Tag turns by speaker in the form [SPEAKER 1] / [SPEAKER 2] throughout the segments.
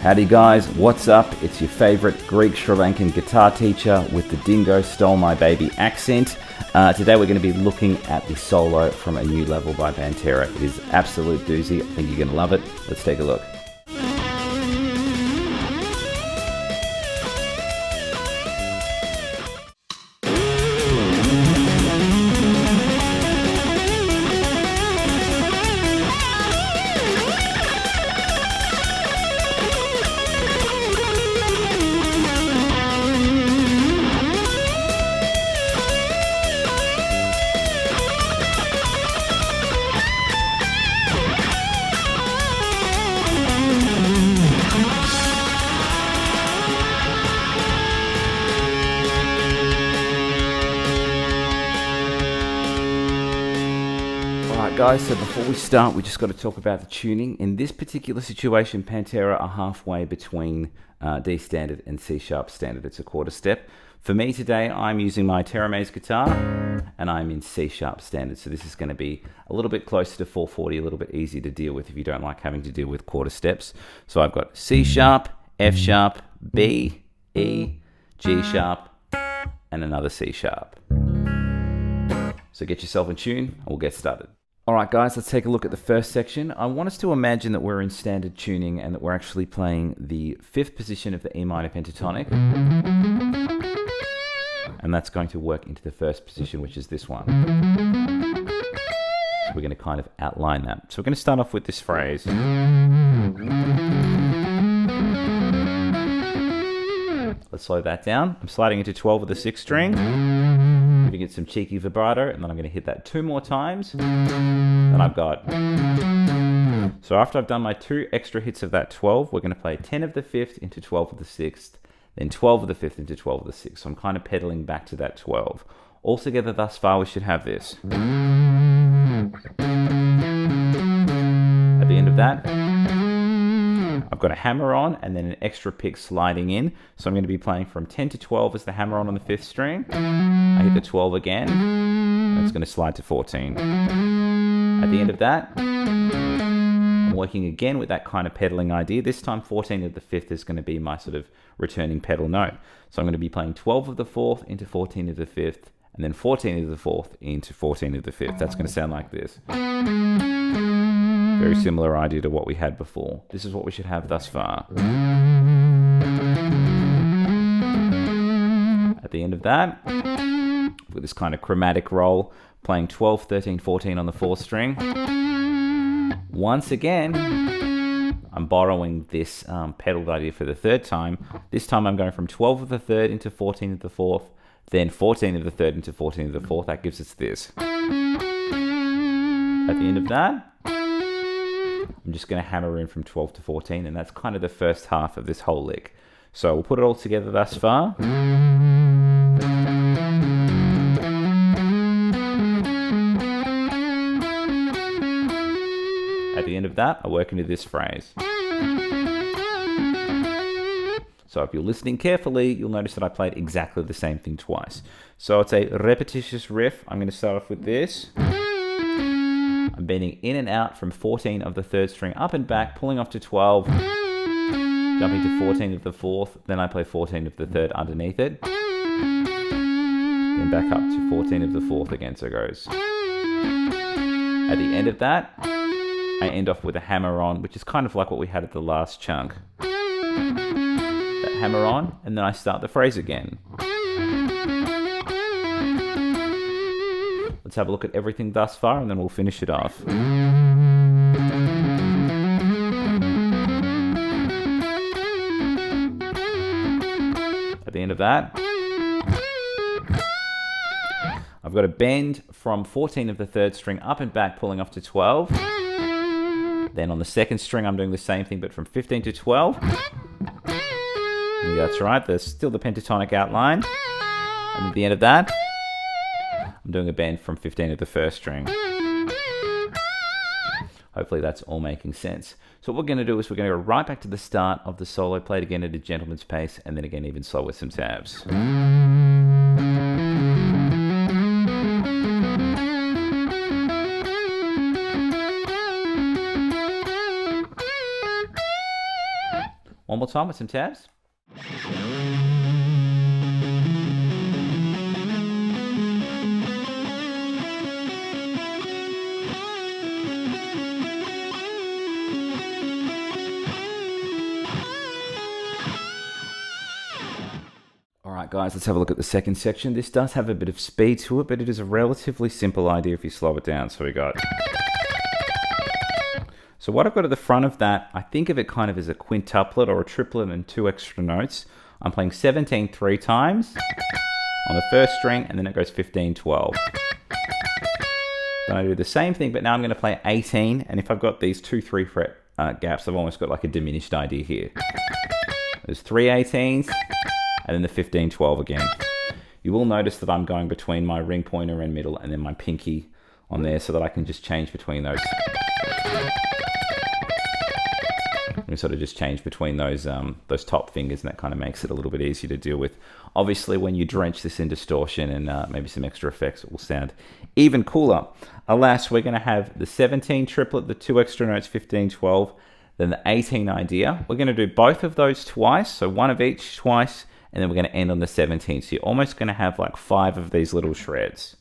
[SPEAKER 1] Howdy guys, what's up? It's your favorite Greek Sri Lankan guitar teacher with the Dingo Stole My Baby accent. Today we're going to be looking at the solo from A New Level by Pantera. It is absolute doozy. I think you're going to love it. Let's take a look. Guys, so before we start, we just got to talk about the tuning. In this particular situation, Pantera are halfway between D standard and C sharp standard. It's a quarter step. For me today, I'm using my Teramaze guitar and I'm in C sharp standard. So this is going to be a little bit closer to 440, a little bit easier to deal with if you don't like having to deal with quarter steps. So I've got C sharp, F sharp, B, E, G sharp, and another C sharp. So get yourself in tune and we'll get started. Alright guys, let's take a look at the first section. I want us to imagine that we're in standard tuning and that we're actually playing the 5th position of the E minor pentatonic. And that's going to work into the first position, which is this one. So we're going to kind of outline that. So we're going to start off with this phrase. Let's slow that down. I'm sliding into 12 with the 6th string. Giving it some cheeky vibrato, and then I'm going to hit that 2 more times. Then I've got... So after I've done my 2 extra hits of that 12, we're going to play 10 of the 5th into 12 of the 6th, then 12 of the 5th into 12 of the 6th. So I'm kind of pedaling back to that 12. Altogether thus far, we should have this. At the end of that, I've got a hammer on and then an extra pick sliding in. So I'm going to be playing from 10 to 12 as the hammer on the 5th string. I hit the 12 again, and it's going to slide to 14. At the end of that, I'm working again with that kind of pedaling idea. This time 14 of the 5th is going to be my sort of returning pedal note. So I'm going to be playing 12 of the 4th into 14 of the 5th, and then 14 of the 4th into 14 of the 5th. That's going to sound like this. Very similar idea to what we had before. This is what we should have thus far. At the end of that, with this kind of chromatic roll, playing 12, 13, 14 on the 4th string. Once again, I'm borrowing this pedal idea for the 3rd time. This time I'm going from 12 of the 3rd into 14 of the 4th, then 14 of the 3rd into 14 of the 4th. That gives us this. At the end of that, I'm just going to hammer in from 12 to 14, and that's kind of the first half of this whole lick. So we'll put it all together thus far. At the end of that, I work into this phrase. So if you're listening carefully, you'll notice that I played exactly the same thing twice. So it's a repetitious riff. I'm going to start off with this. I'm bending in and out from 14 of the 3rd string up and back, pulling off to 12, jumping to 14 of the 4th, then I play 14 of the 3rd underneath it, then back up to 14 of the 4th again, so it goes. At the end of that, I end off with a hammer on, which is kind of like what we had at the last chunk. That hammer on, and then I start the phrase again. Let's have a look at everything thus far, and then we'll finish it off. At the end of that, I've got a bend from 14 of the 3rd string up and back, pulling off to 12. Then on the 2nd string, I'm doing the same thing, but from 15 to 12. Yeah, that's right, there's still the pentatonic outline. And at the end of that, I'm doing a bend from 15 of the 1st string. Hopefully that's all making sense. So what we're going to do is we're going to go right back to the start of the solo, play it again at a gentleman's pace, and then again even slow with some tabs. One more time with some tabs. Alright guys, let's have a look at the second section. This does have a bit of speed to it, but it is a relatively simple idea if you slow it down. So we got... So what I've got at the front of that, I think of it kind of as a quintuplet or a triplet and 2 extra notes. I'm playing 17 3 times on the first string, and then it goes 15 12. Then I do the same thing, but now I'm going to play 18, and if I've got these 2 3 fret gaps, I've almost got like a diminished idea here. There's 3 18s, and then the 15 12 again. You will notice that I'm going between my ring pointer and middle, and then my pinky on there, so that I can just change between those. We sort of just change between those top fingers, and that kind of makes it a little bit easier to deal with. Obviously, when you drench this in distortion and maybe some extra effects, it will sound even cooler. Alas, we're going to have the 17 triplet, the 2 extra notes, 15 12, then the 18 idea. We're going to do both of those twice, so one of each twice, and then we're going to end on the 17. So you're almost going to have like 5 of these little shreds.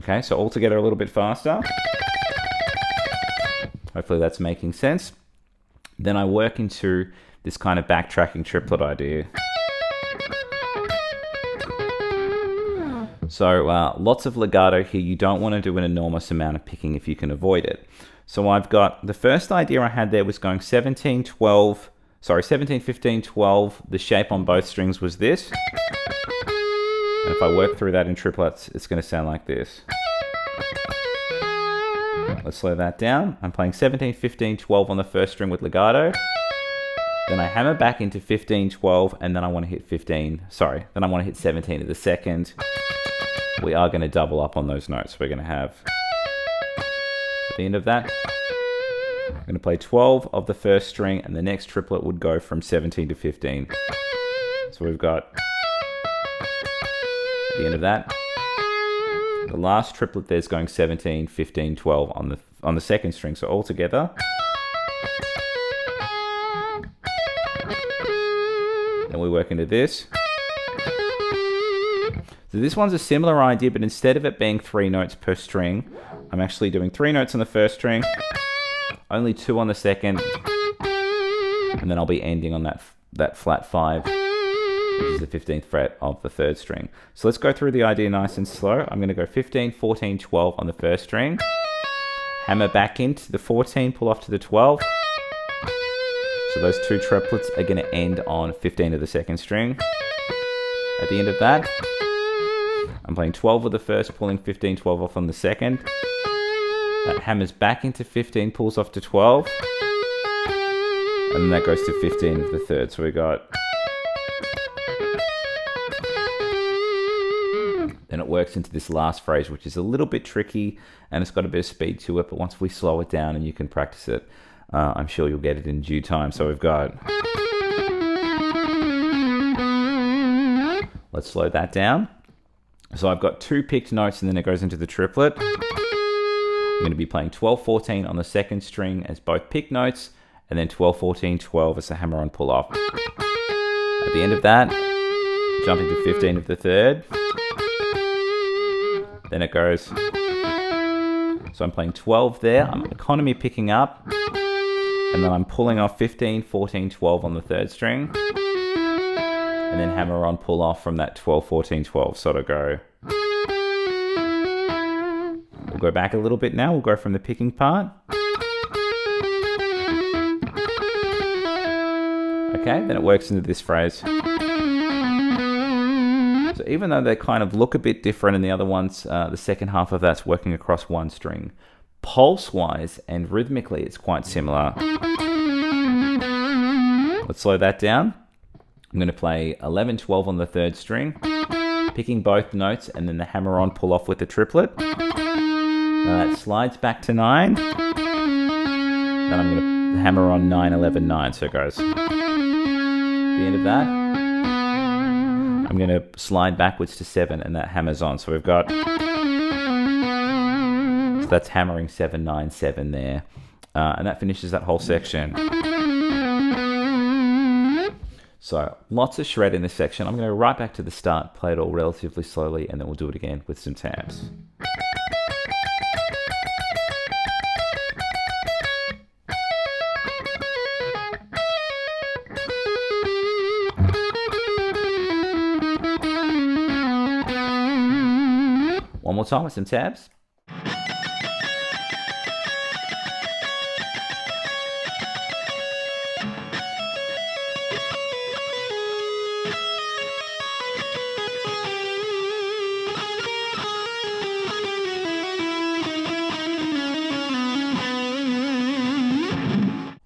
[SPEAKER 1] Okay, so all together a little bit faster. Hopefully that's making sense. Then I work into this kind of backtracking triplet idea. So lots of legato here. You don't want to do an enormous amount of picking if you can avoid it. So I've got, the first idea I had there was going 17 15 12. The shape on both strings was this. And if I work through that in triplets, it's going to sound like this. Let's slow that down. I'm playing 17, 15, 12 on the first string with legato. Then I hammer back into 15, 12, and then I want to hit 15. Sorry, then I want to hit 17 at the second. We are going to double up on those notes. We're going to have, at the end of that, I'm going to play 12 of the first string, and the next triplet would go from 17 to 15. So we've got, at the end of that, the last triplet there's going 17, 15, 12 on the second string. So all together. Then we work into this. So this one's a similar idea, but instead of it being 3 notes per string, I'm actually doing 3 notes on the first string, only 2 on the second, and then I'll be ending on that flat 5. Which is the 15th fret of the third string. So let's go through the idea nice and slow. I'm going to go 15, 14, 12 on the first string. Hammer back into the 14, pull off to the 12. So those 2 triplets are going to end on 15 of the second string. At the end of that, I'm playing 12 of the first, pulling 15, 12 off on the second. That hammers back into 15, pulls off to 12. And then that goes to 15 of the third. So we got... Then it works into this last phrase, which is a little bit tricky, and it's got a bit of speed to it, but once we slow it down and you can practice it, I'm sure you'll get it in due time. So we've got... Let's slow that down. So I've got 2 picked notes, and then it goes into the triplet. I'm going to be playing 12, 14 on the second string as both picked notes, and then 12, 14, 12 as a hammer-on pull-off. At the end of that, jump into 15 of the third. Then it goes, so I'm playing 12 there, I'm economy picking up, and then I'm pulling off 15, 14, 12 on the third string, and then hammer on, pull off from that 12, 14, 12, sort of go. We'll go back a little bit now, we'll go from the picking part. Okay, then it works into this phrase. So even though they kind of look a bit different in the other ones, the second half of that's working across one string. Pulse-wise and rhythmically, it's quite similar. Let's slow that down. I'm going to play 11, 12 on the third string, picking both notes, and then the hammer-on pull-off with the triplet. Now that slides back to 9. Then I'm going to hammer on 9, 11, 9, so it goes. At the end of that, I'm going to slide backwards to 7, and that hammers on. So we've got that's hammering 7, 9, 7 there. And that finishes that whole section. So lots of shred in this section. I'm going to go right back to the start, play it all relatively slowly, and then we'll do it again with some tabs. One more time with some tabs.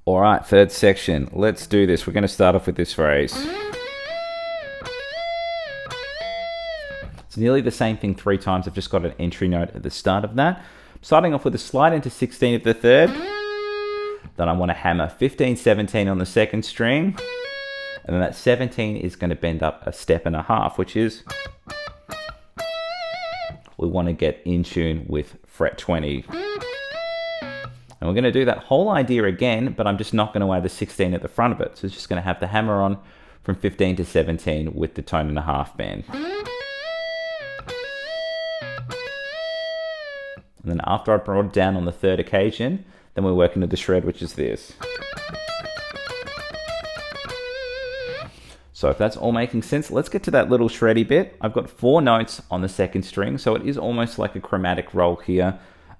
[SPEAKER 1] All right, third section. Let's do this. We're going to start off with this phrase. It's nearly the same thing 3 times. I've just got an entry note at the start of that. Starting off with a slide into 16 of the third. Then I want to hammer 15, 17 on the second string. And then that 17 is going to bend up a step and a half, which is, we want to get in tune with fret 20. And we're going to do that whole idea again, but I'm just not going to add the 16 at the front of it. So it's just going to have the hammer on from 15 to 17 with the tone and a half bend. And then after I brought it down on the third occasion, then we're working to the shred, which is this. So if that's all making sense, let's get to that little shreddy bit. I've got 4 notes on the second string, so it is almost like a chromatic roll here.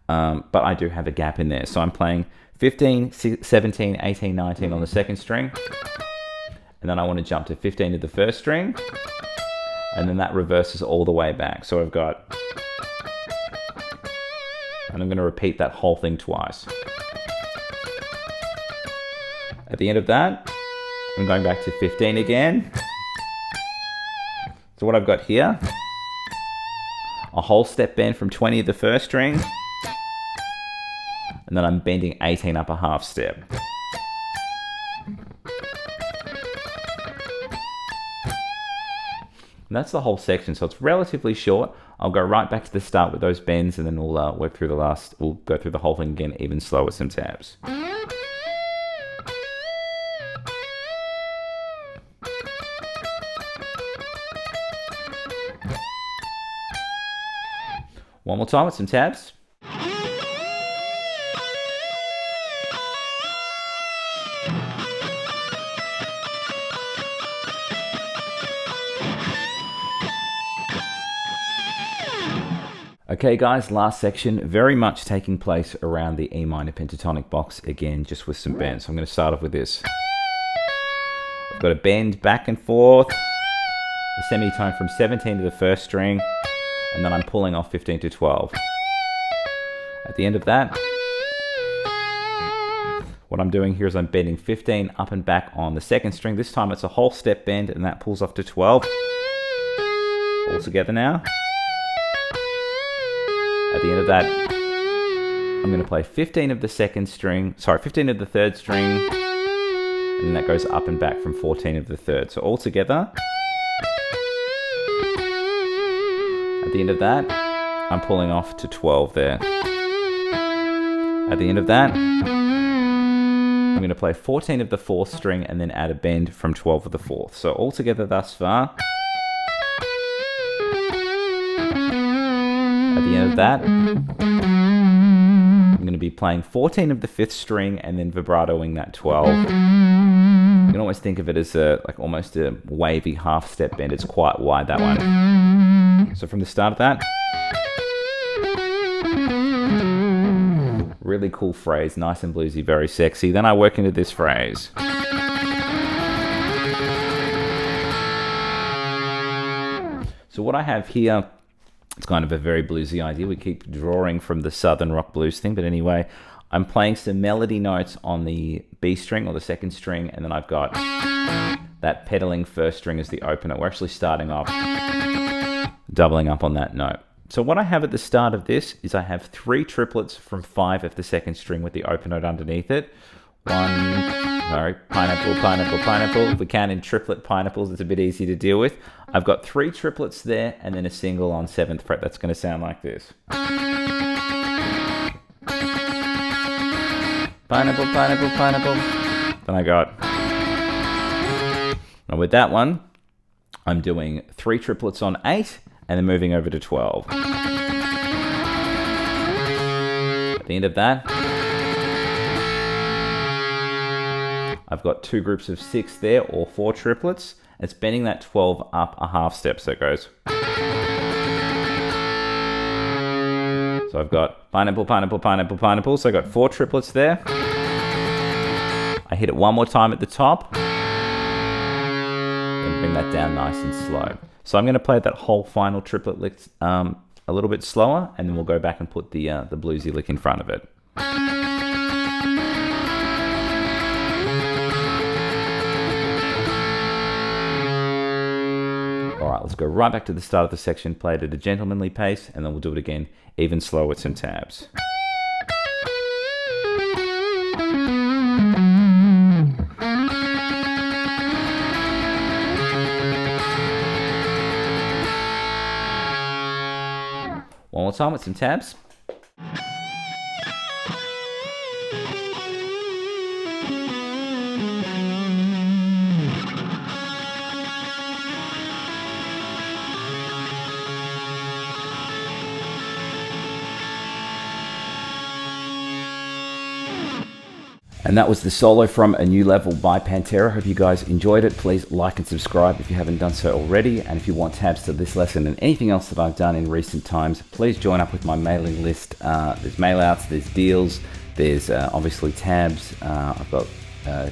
[SPEAKER 1] But I do have a gap in there. So I'm playing 15, 17, 18, 19 on the second string. And then I want to jump to 15 to the first string. And then that reverses all the way back. So I've got, and I'm going to repeat that whole thing twice. At the end of that, I'm going back to 15 again. So what I've got here, a whole step bend from 20 to the first string. And then I'm bending 18 up a half step. And that's the whole section, so it's relatively short. I'll go right back to the start with those bends, and then we'll work through we'll go through the whole thing again, even slower with some tabs. One more time with some tabs. Okay guys, last section, very much taking place around the E minor pentatonic box again, just with some bends. So I'm going to start off with this. I've got a bend back and forth, a semitone from 17 to the first string, and then I'm pulling off 15 to 12. At the end of that, what I'm doing here is I'm bending 15 up and back on the second string. This time it's a whole step bend, and that pulls off to 12. All together now. At the end of that, I'm going to play 15 of the second string, 15 of the third string, and then that goes up and back from 14 of the third. So all together, at the end of that, I'm pulling off to 12 there. At the end of that, I'm going to play 14 of the fourth string and then add a bend from 12 of the fourth. So all together thus far. At the end of that, I'm going to be playing 14 of the fifth string and then vibratoing that 12. You can almost think of it as almost a wavy half step bend. It's quite wide, that one. So from the start of that, really cool phrase, nice and bluesy, very sexy. Then I work into this phrase. So what I have here, it's kind of a very bluesy idea. We keep drawing from the southern rock blues thing, but anyway, I'm playing some melody notes on the B string or the second string, and then I've got that pedaling first string as the opener. We're actually starting off doubling up on that note. So what I have at the start of this is I have 3 triplets from 5 of the second string with the open note underneath it. Pineapple, pineapple, pineapple. If we count in triplet pineapples, it's a bit easier to deal with. I've got 3 triplets there and then a single on 7th fret. That's going to sound like this. pineapple, pineapple, pineapple. Then I got, and with that one, I'm doing 3 triplets on 8 and then moving over to 12. At the end of that, I've got 2 groups of 6 there, or 4 triplets. It's bending that 12 up a half step, so it goes. So I've got pineapple, pineapple, pineapple, pineapple. So I've got 4 triplets there. I hit it one more time at the top. Then bring that down nice and slow. So I'm going to play that whole final triplet lick a little bit slower, and then we'll go back and put the bluesy lick in front of it. Alright, let's go right back to the start of the section, play it at a gentlemanly pace, and then we'll do it again even slower with some tabs. One more time with some tabs. And that was the solo from A New Level by Pantera. Hope you guys enjoyed it. Please like and subscribe if you haven't done so already. And if you want tabs to this lesson and anything else that I've done in recent times, please join up with my mailing list. There's mailouts, there's deals, there's obviously tabs. I've got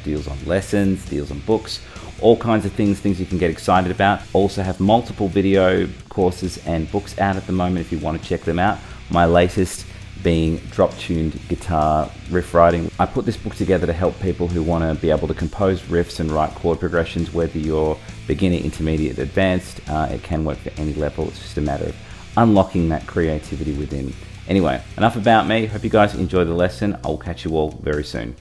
[SPEAKER 1] deals on lessons, deals on books, all kinds of things you can get excited about. Also have multiple video courses and books out at the moment if you want to check them out. My latest being drop-tuned guitar riff writing. I put this book together to help people who want to be able to compose riffs and write chord progressions, whether you're beginner, intermediate, advanced. It can work for any level. It's just a matter of unlocking that creativity within. Anyway, enough about me. Hope you guys enjoy the lesson. I'll catch you all very soon.